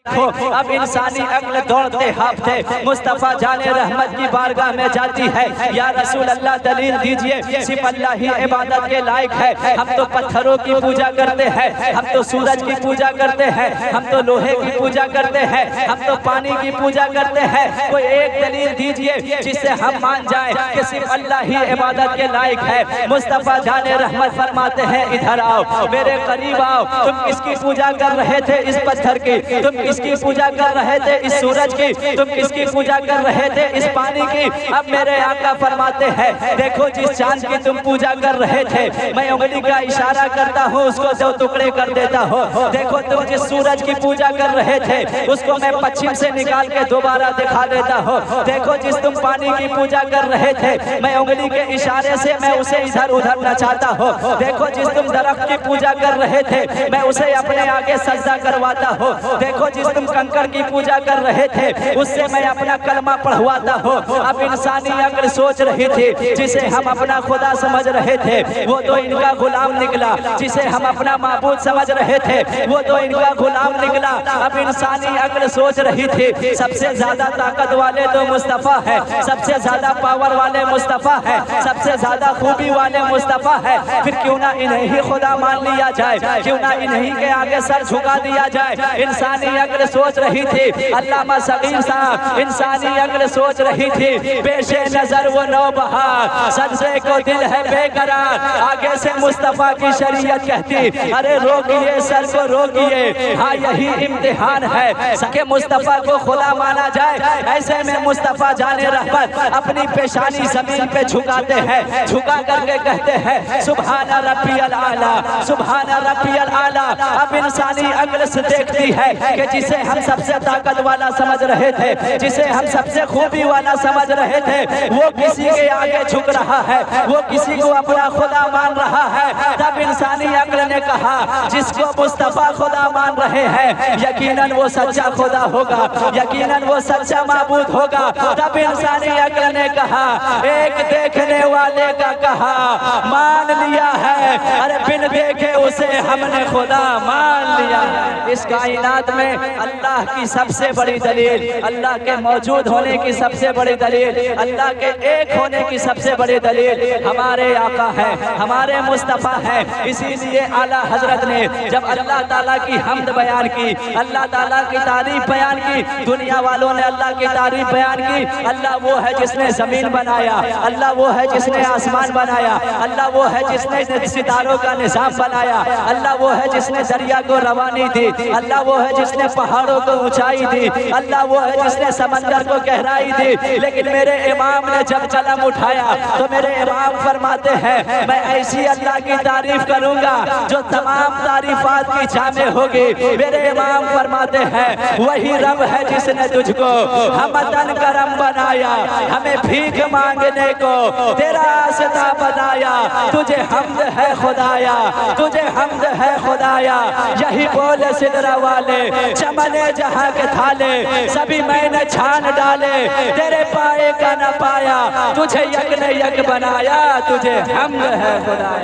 हो। अब इंसानी अक्ल दौड़ते हाफते मुस्तफ़ा जाने रहमत की बारगाह में जाती है। या रसूल अल्लाह दलील दीजिए, सिर्फ अल्लाह ही इबादत के लायक है। हम तो पत्थरों की पूजा करते हैं, हम तो सूरज की पूजा करते हैं, हम तो लोहे की पूजा करते हैं, हम तो पानी की पूजा करते हैं। कोई एक दलील दीजिए जिससे हम मान जाएं कि सिर्फ अल्लाह ही इबादत के लायक है। मुस्तफ़ा जाने रहमत फरमाते हैं, इधर आओ, मेरे करीब आओ। तुम किसकी पूजा कर रहे थे? इस पत्थर की। तुम किसकी पूजा कर रहे थे? इस सूरज की। तुम किसकी पूजा कर रहे थे? इस पानी की। अब मेरे आका फरमाते हैं, देखो जिस चांद की तुम पूजा कर रहे थे, मैं उंगली का इशारा करता हूँ, उसको दो टुकड़े कर देता हूँ। देखो तुम जिस सूरज की पूजा कर रहे थे, उसको मैं पश्चिम से निकाल के दोबारा दिखा देता हूँ। देखो जिस तुम पानी की पूजा कर रहे थे, मैं उंगली के इशारे से मैं उसे इधर उधर नचाता हूँ। देखो जिस तुम दरख्त की पूजा कर रहे थे, मैं उसे अपने आगे सजदा करवाता हूँ। देखो जिस तुम कंकड़ की पूजा कर रहे थे, उससे मैं अपना कलमा पढ़वाता हूँ। अब इंसानी अक्ल सोच रही थी, जिसे हम अपना खुदा समझ रहे थे, वो तो इनका गुलाम निकला। जिसे हम अपना माबूद समझ रहे थे, वो तो इनका गुलाम निकला। अब इंसानी अक्ल सोच रही थी, सबसे ज्यादा ताकत वाले तो मुस्तफ़ा है, सबसे ज्यादा पावर वाले मुस्तफ़ा है, सबसे ज्यादा खूबी वाले मुस्तफ़ा है। फिर क्यों ना इन्हें ही खुदा मान लिया जाए, क्यों ना इन्हीं के आगे सर झुका दिया जाए। इंसानी अक्ल सोच रही थी, अल्लामा सगीर साहब इंसानी अक्ल सोच रही थी, पेशे नजर वो नौबहार, सजदे को दिल है बेकरार। आगे से मुस्तफ़ा की शरीयत कहती, अरे रोकिए सर को रोकिए, हाँ यही इम्तिहान है, सके मुस्तफ़ा को खुदा माना जाए। ऐसे में मुस्तफ़ा जाने रहमत अपनी पेशानी जमीन पे झुकाते हैं, झुका करके कहते हैं, सुभान रब्बियल आला, सुभान रब्बियल आला। अब इंसानी अक्ल से देखती है कि जिसे हम सबसे ताकत वाला समझ रहे थे, जिसे हम सबसे खूबी वाला समझ रहे थे, वो किसी के आगे झुक रहा है, वो किसी को अपना खुदा मान रहा है। तब इंसानी अक्ल ने कहा, जिसको मुस्तफ़ा खुदा मान रहे हैं, यकीनन वो सच्चा खुदा होगा, यकीनन वो सच्चा माबूद होगा। तब इंसानी अक्ल ने कहा, एक देखने वाले का कहा मान लिया है, अरे बिन देखे उसे हमने खुदा मान लिया। इस कायनात में अल्लाह की सबसे बड़ी दलील, अल्लाह के मौजूद होने की सबसे बड़ी दलील, अल्लाह के एक होने की सबसे बड़ी दलील हमारे आका है, हमारे मुस्तफ़ा है। इसीलिए आला हजरत ने जब अल्लाह ताला की हम्द बयान की, अल्लाह ताला की तारीफ बयान की, दुनिया वालों ने अल्लाह की तारीफ बयान की। अल्लाह वो है जिसने जमीन बनाया, अल्लाह वो है जिसने आसमान बनाया, अल्लाह वो है जिसने सितारों का निजाम बनाया, अल्लाह वो है जिसने दरिया को रवानी दी, अल्लाह वो है जिसने पहाड़ों को ऊंचाई दी, अल्लाह वो है जिसने समंदर को गहराई दी। लेकिन मेरे इमाम ने जब कलम उठाया तो मेरे इमाम फरमाते हैं, मैं ऐसी अल्लाह की तारीफ करूंगा जो तमाम तारीफात की जामे होगी। मेरे इमाम फरमाते हैं, वही रब है जिसने तुझको हमतन करम बनाया, हमें भीख मांगने को तेरा आस्था बनाया। तुझे हम्द है खुदाया, तुझे हम्द है खुदाया। यही बोले सिदरा वाले, चमने जहां के थाले, सभी मैंने छान डाले, तेरे पाए का न पाया, तुझे यक ने यक बनाया, तुझे हम्द है खुदाया।